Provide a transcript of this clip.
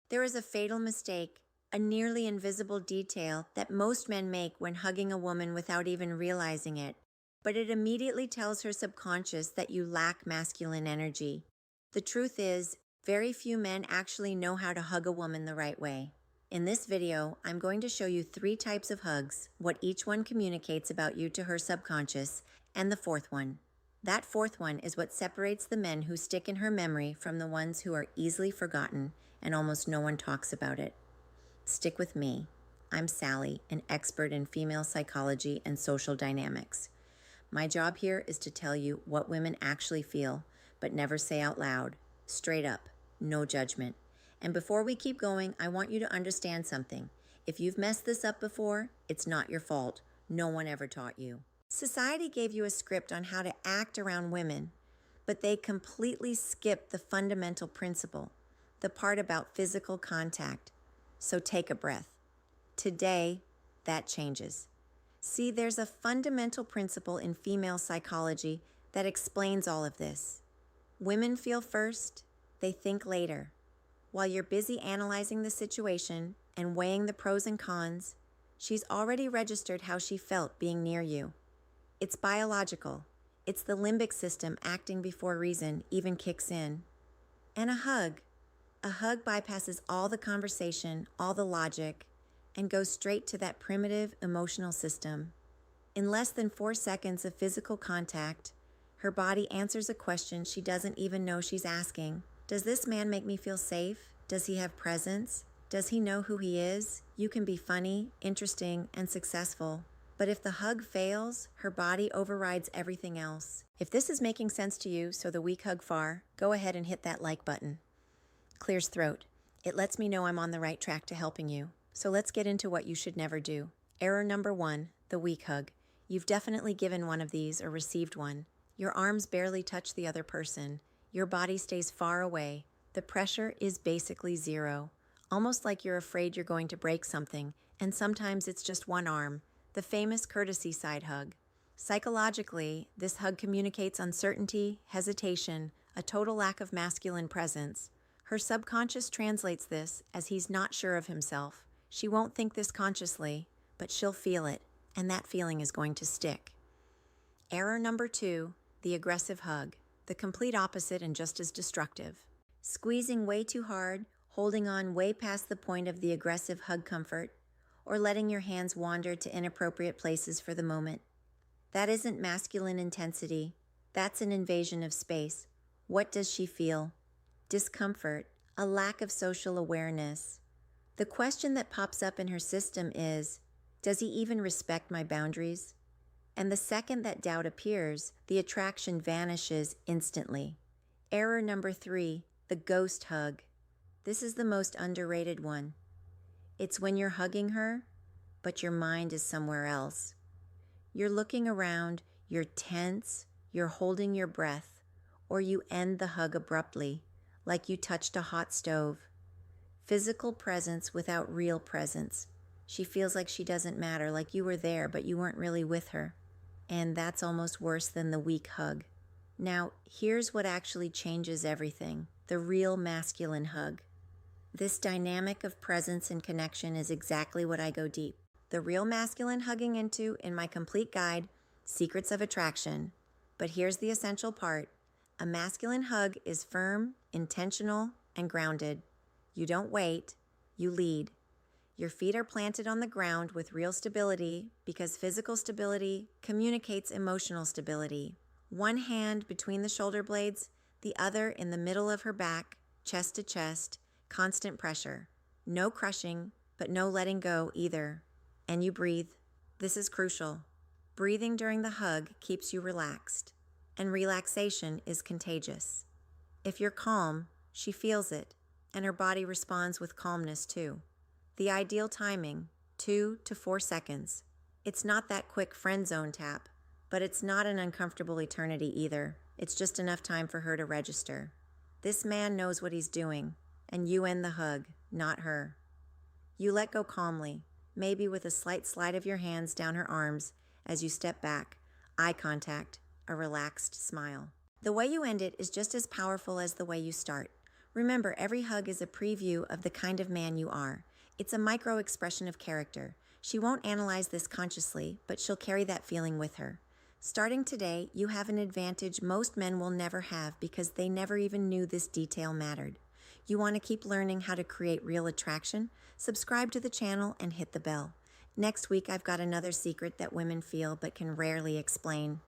There is a fatal mistake, a nearly invisible detail that most men make when hugging a woman without even realizing it, but it immediately tells her subconscious that you lack masculine energy. The truth is, very few men actually know how to hug a woman the right way. In this video, I'm going to show you 3 types of hugs, what each one communicates about you to her subconscious, and the 4th one. That 4th one is what separates the men who stick in her memory from the ones who are easily forgotten and almost no one talks about it. Stick with me. I'm Sally, an expert in female psychology and social dynamics. My job here is to tell you what women actually feel, but never say out loud. Straight up, no judgment. And before we keep going, I want you to understand something. If you've messed this up before, it's not your fault. No one ever taught you. Society gave you a script on how to act around women, but they completely skipped the fundamental principle, the part about physical contact. So take a breath. Today, that changes. See, there's a fundamental principle in female psychology that explains all of this. Women feel first, they think later. While you're busy analyzing the situation and weighing the pros and cons, she's already registered how she felt being near you. It's biological. It's the limbic system acting before reason even kicks in. And a hug bypasses all the conversation, all the logic, and goes straight to that primitive emotional system. In less than 4 seconds of physical contact, her body answers a question she doesn't even know she's asking. Does this man make me feel safe? Does he have presence? Does he know who he is? You can be funny, interesting, and successful. But if the hug fails, her body overrides everything else. If this is making sense to you, so the weak hug far, go ahead and hit that like button. Clears throat. It lets me know I'm on the right track to helping you. So let's get into what you should never do. Error number 1, the weak hug. You've definitely given one of these or received one. Your arms barely touch the other person. Your body stays far away. The pressure is basically zero. Almost like you're afraid you're going to break something, and sometimes it's just one arm. The famous courtesy side hug. Psychologically, this hug communicates uncertainty, hesitation, a total lack of masculine presence. Her subconscious translates this as he's not sure of himself. She won't think this consciously, but she'll feel it, and that feeling is going to stick. Error number 2, the aggressive hug. The complete opposite and just as destructive. Squeezing way too hard, holding on way past the point of the aggressive hug comfort, or letting your hands wander to inappropriate places for the moment. That isn't masculine intensity. That's an invasion of space. What does she feel? Discomfort, a lack of social awareness. The question that pops up in her system is, does he even respect my boundaries? And the second that doubt appears, the attraction vanishes instantly. Error number 3, the ghost hug. This is the most underrated one. It's when you're hugging her, but your mind is somewhere else. You're looking around, you're tense, you're holding your breath, or you end the hug abruptly, like you touched a hot stove. Physical presence without real presence. She feels like she doesn't matter, like you were there, but you weren't really with her. And that's almost worse than the weak hug. Now, here's what actually changes everything, the real masculine hug. This dynamic of presence and connection is exactly what I go deep. The real masculine hugging into in my complete guide, Secrets of Attraction. But here's the essential part. A masculine hug is firm, intentional, and grounded. You don't wait, you lead. Your feet are planted on the ground with real stability because physical stability communicates emotional stability. One hand between the shoulder blades, the other in the middle of her back, chest to chest, constant pressure. No crushing, but no letting go either. And you breathe. This is crucial. Breathing during the hug keeps you relaxed, and relaxation is contagious. If you're calm, she feels it, and her body responds with calmness too. The ideal timing, 2 to 4 seconds. It's not that quick friend zone tap, but it's not an uncomfortable eternity either. It's just enough time for her to register. This man knows what he's doing, and you end the hug, not her. You let go calmly, maybe with a slight slide of your hands down her arms as you step back, eye contact, a relaxed smile. The way you end it is just as powerful as the way you start. Remember, every hug is a preview of the kind of man you are. It's a micro expression of character. She won't analyze this consciously, but she'll carry that feeling with her. Starting today, you have an advantage most men will never have because they never even knew this detail mattered. You want to keep learning how to create real attraction? Subscribe to the channel and hit the bell. Next week, I've got another secret that women feel but can rarely explain.